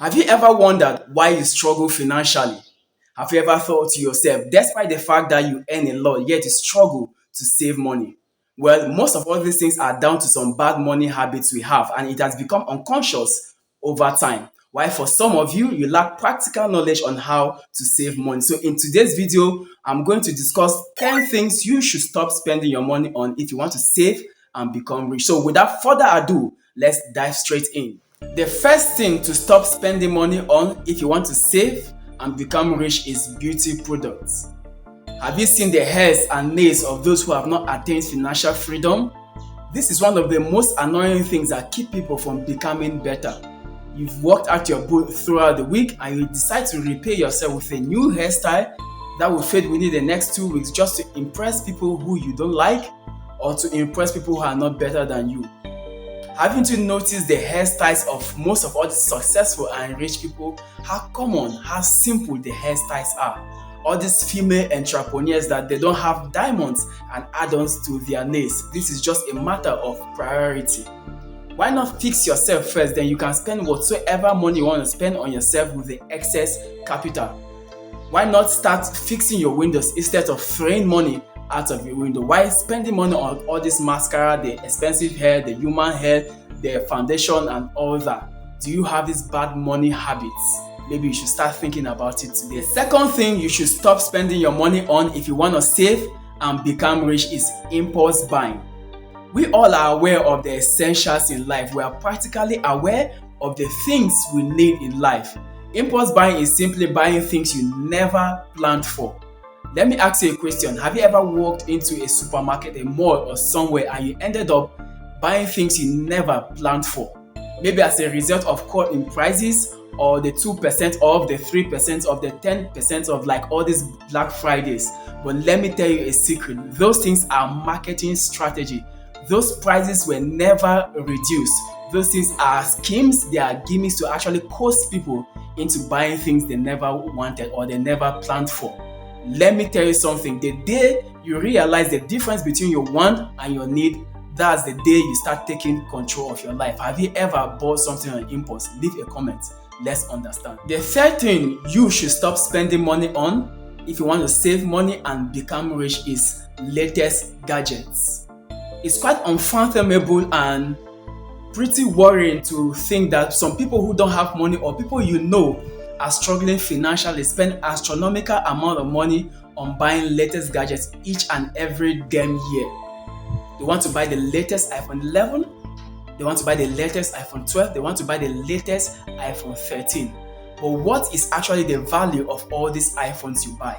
Have you ever wondered why you struggle financially? Have you ever thought to yourself, despite the fact that you earn a lot, yet you struggle to save money? Well, most of all these things are down to some bad money habits we have, and it has become unconscious over time. While for some of you, you lack practical knowledge on how to save money. So in today's video, I'm going to discuss 10 things you should stop spending your money on if you want to save and become rich. So without further ado, let's dive straight in. The first thing to stop spending money on if you want to save and become rich is beauty products. Have you seen the hairs and nails of those who have not attained financial freedom? This is one of the most annoying things that keep people from becoming better. You've worked out your butt throughout the week and you decide to repay yourself with a new hairstyle that will fade within the next 2 weeks just to impress people who you don't like or to impress people who are not better than you. Haven't you noticed the hairstyles of most of all the successful and rich people? How common, how simple the hairstyles are. All these female entrepreneurs that they don't have diamonds and add-ons to their nails. This is just a matter of priority. Why not fix yourself first, then you can spend whatsoever money you want to spend on yourself with the excess capital. Why not start fixing your windows instead of throwing money out of your window? Why spending money on all this mascara, the expensive hair, the human hair, the foundation and all that? Do you have these bad money habits? Maybe you should start thinking about it today. The second thing you should stop spending your money on if you want to save and become rich is impulse buying. We all are aware of the essentials in life. We are practically aware of the things we need in life. Impulse buying is simply buying things you never planned for. Let me ask you a question. Have you ever walked into a supermarket, a mall or somewhere and you ended up buying things you never planned for? Maybe as a result of cut in prices or the 2% off, the 3% off, the 10% of like all these Black Fridays. But let me tell you a secret. Those things are marketing strategy. Those prices were never reduced. Those things are schemes, they are gimmicks to actually coerce people into buying things they never wanted or they never planned for. Let me tell you something. The day you realize the difference between your want and your need, that's the day you start taking control of your life. Have you ever bought something on impulse? Leave a comment. Let's understand. The third thing you should stop spending money on if you want to save money and become rich is latest gadgets. It's quite unfathomable and pretty worrying to think that some people who don't have money or people you know are struggling financially spend astronomical amount of money on buying latest gadgets each and every damn year. They want to buy the latest iPhone 11, they want to buy the latest iPhone 12, they want to buy the latest iPhone 13. But what is actually the value of all these iPhones you buy?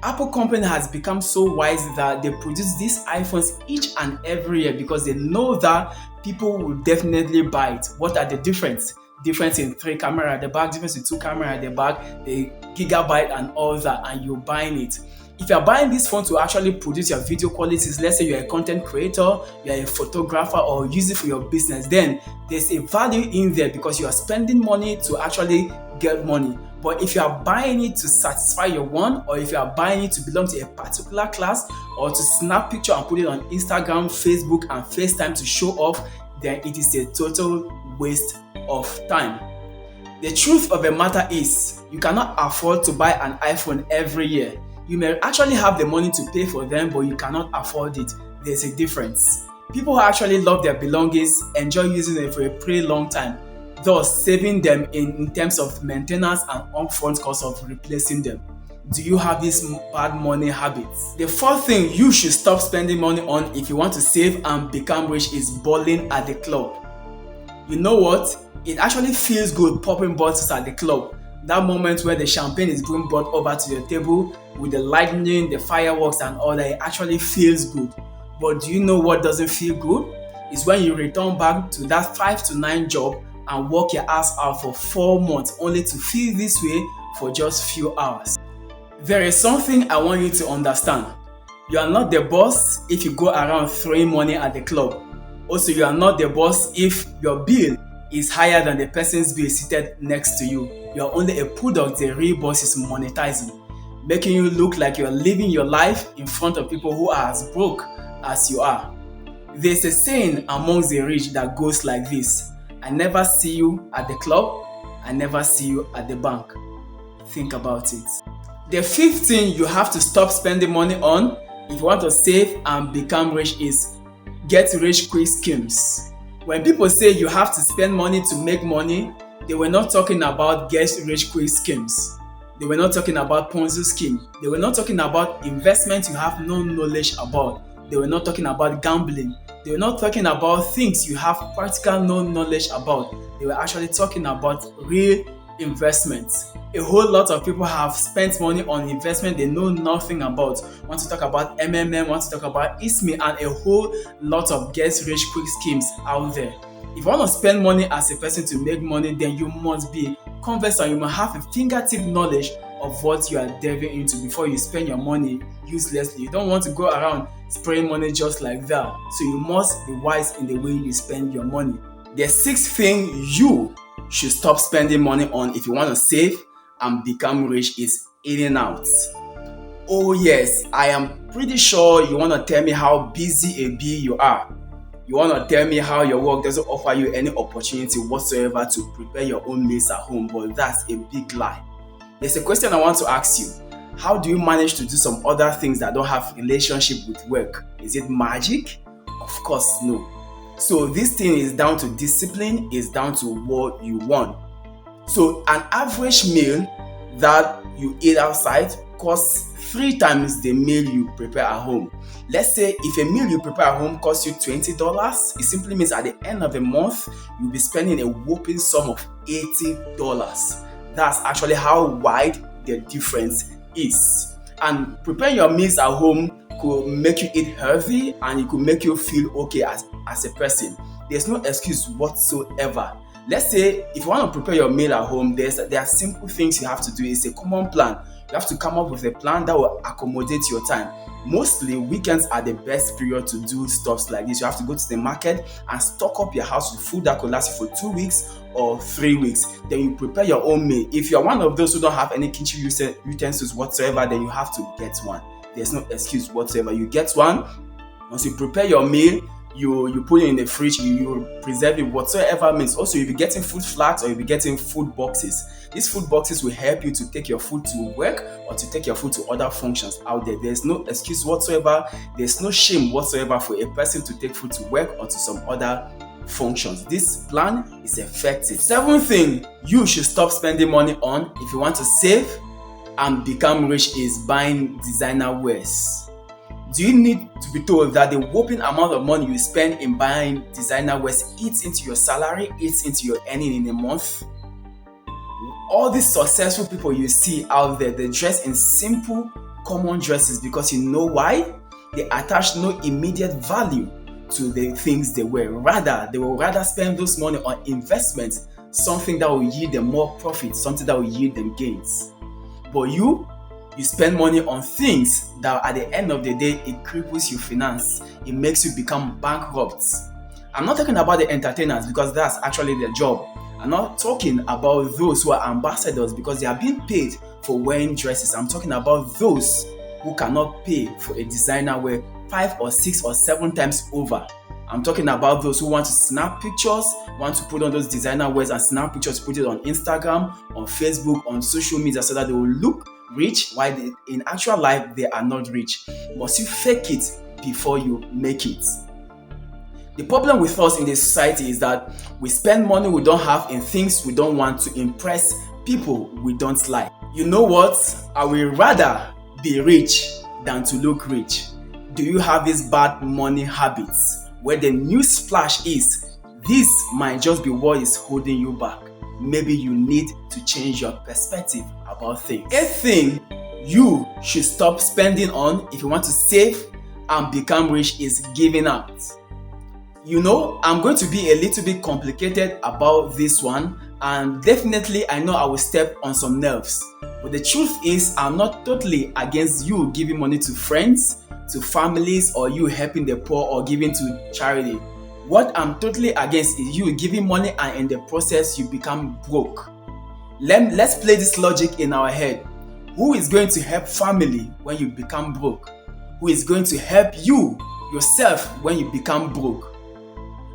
Apple company has become so wise that they produce these iPhones each and every year because they know that people will definitely buy it. What are the difference? Difference in 3 camera at the back, difference in 2 camera at the back, the gigabyte and all that, and you're buying it. If you're buying this phone to actually produce your video qualities, let's say you're a content creator, you're a photographer or use it for your business, then there's a value in there because you are spending money to actually get money. But if you are buying it to satisfy your want, or if you are buying it to belong to a particular class, or to snap picture and put it on Instagram, Facebook, and FaceTime to show off, then it is a total waste of time. The truth of the matter is, you cannot afford to buy an iPhone every year. You may actually have the money to pay for them, but you cannot afford it. There's a difference. People who actually love their belongings enjoy using them for a pretty long time, thus saving them in terms of maintenance and upfront cost of replacing them. Do you have these bad money habits? The fourth thing you should stop spending money on if you want to save and become rich is balling at the club. You know what? It actually feels good popping bottles at the club. That moment where the champagne is being brought over to your table with the lightning, the fireworks and all that, it actually feels good. But do you know what doesn't feel good? It's when you return back to that 5 to 9 job and work your ass out for 4 months only to feel this way for just few hours. There is something I want you to understand. You are not the boss if you go around throwing money at the club. Also, you are not the boss if your bill is higher than the person's bill seated next to you. You are only a product the real boss is monetizing, making you look like you are living your life in front of people who are as broke as you are. There's a saying amongst the rich that goes like this: I never see you at the club, and never see you at the bank. Think about it. The fifth thing you have to stop spending money on if you want to save and become rich is get rich quick schemes. When people say you have to spend money to make money, they were not talking about get rich quick schemes. They were not talking about Ponzi scheme. They were not talking about investments you have no knowledge about. They were not talking about gambling. They were not talking about things you have practical no knowledge about. They were actually talking about real investments. A whole lot of people have spent money on investment they know nothing about. Want to talk about MMM, want to talk about ISME, and a whole lot of get rich quick schemes out there. If you want to spend money as a person to make money, then you must be conversant. You must have a fingertip knowledge of what you are delving into before you spend your money uselessly. You don't want to go around spraying money just like that. So you must be wise in the way you spend your money. The sixth thing you should stop spending money on if you want to save and become rich is eating out. Oh yes, I am pretty sure you want to tell me how busy a bee you are. You want to tell me how your work doesn't offer you any opportunity whatsoever to prepare your own meals at home, but that's a big lie. There's a question I want to ask you. How do you manage to do some other things that don't have relationship with work? Is it magic? Of course, no. So this thing is down to discipline, is down to what you want. So an average meal that you eat outside costs 3 times the meal you prepare at home. Let's say if a meal you prepare at home costs you $20, it simply means at the end of the month, you'll be spending a whopping sum of $80. That's actually how wide the difference is. And preparing your meals at home could make you eat healthy and it could make you feel okay as a person. There's no excuse whatsoever. Let's say if you want to prepare your meal at home, there are simple things you have to do. It's a common plan. You have to come up with a plan that will accommodate your time. Mostly weekends are the best period to do stuff like this. You have to go to the market and stock up your house with food that could last you for 2 weeks or 3 weeks. Then you prepare your own meal. If you're one of those who don't have any kitchen utensils whatsoever, then you have to get one. There's no excuse whatsoever. You get one. Once you prepare your meal, you put it in the fridge, you preserve it whatsoever means. Also, you'll be getting food flags or you'll be getting food boxes. These food boxes will help you to take your food to work or to take your food to other functions out there. There's no excuse whatsoever. There's no shame whatsoever for a person to take food to work or to some other functions. This plan is effective. Seventh thing you should stop spending money on if you want to save and become rich is buying designer wares. Do you need to be told that the whopping amount of money you spend in buying designer wares eats into your salary, eats into your earning in a month? All these successful people you see out there, they dress in simple, common dresses because you know why? They attach no immediate value to the things they wear. Rather, they will rather spend those money on investments, something that will yield them more profit, something that will yield them gains. But you spend money on things that at the end of the day, it cripples your finance. It makes you become bankrupt. I'm not talking about the entertainers because that's actually their job. I'm not talking about those who are ambassadors because they are being paid for wearing dresses. I'm talking about those who cannot pay for a designer wear 5 or 6 or 7 times over. I'm talking about those who want to snap pictures, want to put on those designer wears and snap pictures, put it on Instagram, on Facebook, on social media so that they will look rich while in actual life they are not rich. Must you fake it before you make it? The problem with us in the society is that we spend money we don't have in things we don't want to impress people we don't like. You know what? I will rather be rich than to look rich. Do you have these bad money habits where the news flash is this might just be what is holding you back? Maybe you need to change your perspective about things. Eighth thing you should stop spending on if you want to save and become rich is giving out. You know, I'm going to be a little bit complicated about this one, and definitely I know I will step on some nerves. But the truth is, I'm not totally against you giving money to friends, to families, or you helping the poor or giving to charity. What I'm totally against is you giving money and in the process you become broke. Let's play this logic in our head. Who is going to help family when you become broke? Who is going to help you yourself when you become broke?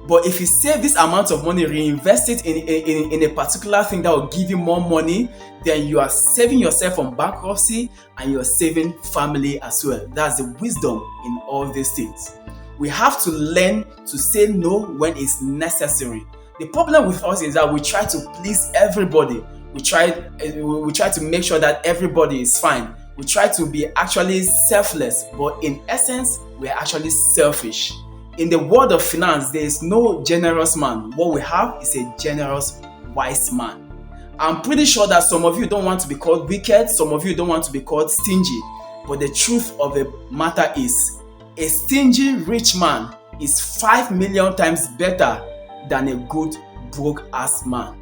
But if you save this amount of money, reinvest it in a particular thing that will give you more money, then you are saving yourself from bankruptcy and you're saving family as well. That's the wisdom in all these things. We have to learn to say no when it's necessary. The problem with us is that we try to please everybody. We try to make sure that everybody is fine. We try to be actually selfless, but in essence, we are actually selfish. In the world of finance, there is no generous man. What we have is a generous, wise man. I'm pretty sure that some of you don't want to be called wicked, some of you don't want to be called stingy. But the truth of the matter is, a stingy rich man is 5 million times better than a good broke-ass man.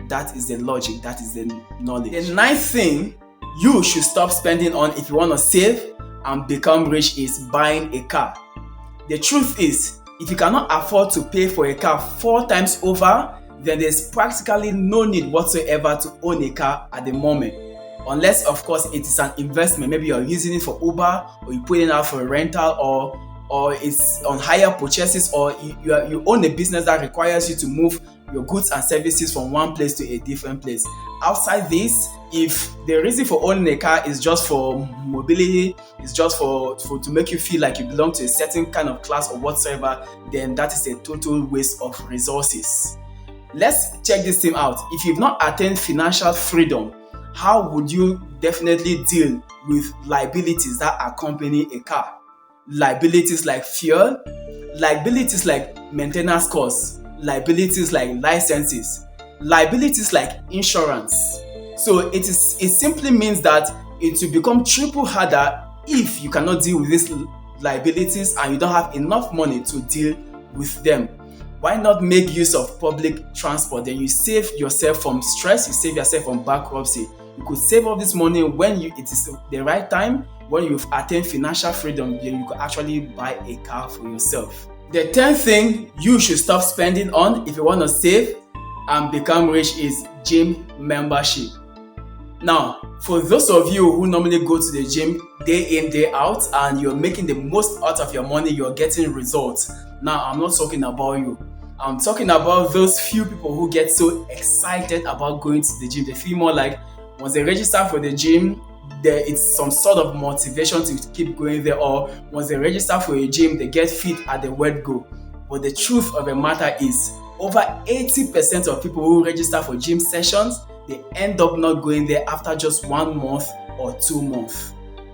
That is the logic, that is the knowledge. The ninth thing you should stop spending on if you want to save and become rich is buying a car. The truth is, if you cannot afford to pay for a car 4 times over, then there's practically no need whatsoever to own a car at the moment. Unless, of course, it is an investment. Maybe you're using it for Uber, or you put it out for a rental, or it's on hire purchases, or you own a business that requires you to move your goods and services from one place to a different place. Outside this, if the reason for owning a car is just for mobility, it's just for to make you feel like you belong to a certain kind of class or whatsoever, then that is a total waste of resources. Let's check this thing out. If you've not attained financial freedom, how would you definitely deal with liabilities that accompany a car? Liabilities like fuel, liabilities like maintenance costs, liabilities like licenses, liabilities like insurance. So it simply means that it will become triple harder if you cannot deal with these liabilities and you don't have enough money to deal with them. Why not make use of public transport? Then you save yourself from stress, you save yourself from bankruptcy. You could save all this money when it is the right time, when you've attained financial freedom, then you could actually buy a car for yourself. The 10th thing you should stop spending on if you want to save and become rich is gym membership. Now, for those of you who normally go to the gym day in, day out, and you're making the most out of your money, you're getting results. Now, I'm not talking about you. I'm talking about those few people who get so excited about going to the gym. They feel more like once they register for the gym, it's some sort of motivation to keep going there, or once they register for a gym, they get fit at the word go. But the truth of the matter is, over 80% of people who register for gym sessions, they end up not going there after just 1 month or 2 months.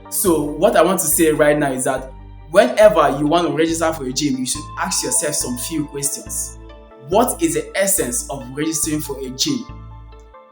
So what I want to say right now is that whenever you want to register for a gym, you should ask yourself some few questions. What is the essence of registering for a gym?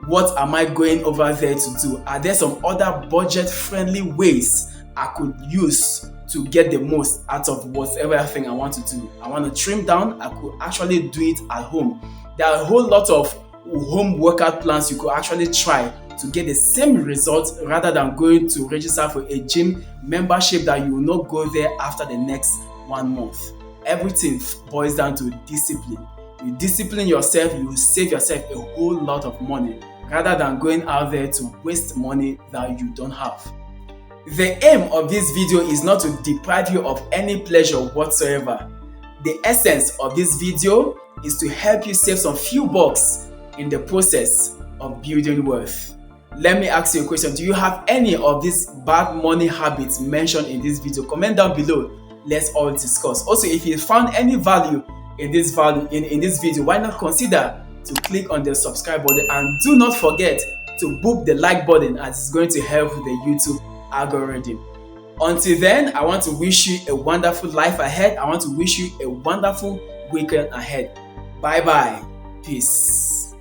What am I going over there to do? Are there some other budget-friendly ways I could use to get the most out of whatever thing I want to do? I want to trim down, I could actually do it at home. There are a whole lot of home workout plans you could actually try to get the same results rather than going to register for a gym membership that you will not go there after the next 1 month. Everything boils down to discipline. You discipline yourself, you will save yourself a whole lot of money rather than going out there to waste money that you don't have. The aim of this video is not to deprive you of any pleasure whatsoever. The essence of this video is to help you save some few bucks in the process of building wealth. Let me ask you a question. Do you have any of these bad money habits mentioned in this video? Comment down below. Let's all discuss. Also, if you found any value in this video, why not consider to click on the subscribe button, and do not forget to boop the like button, as it's going to help with the YouTube algorithm. Until then, I want to wish you a wonderful life ahead. I want to wish you a wonderful weekend ahead. Bye bye. Peace.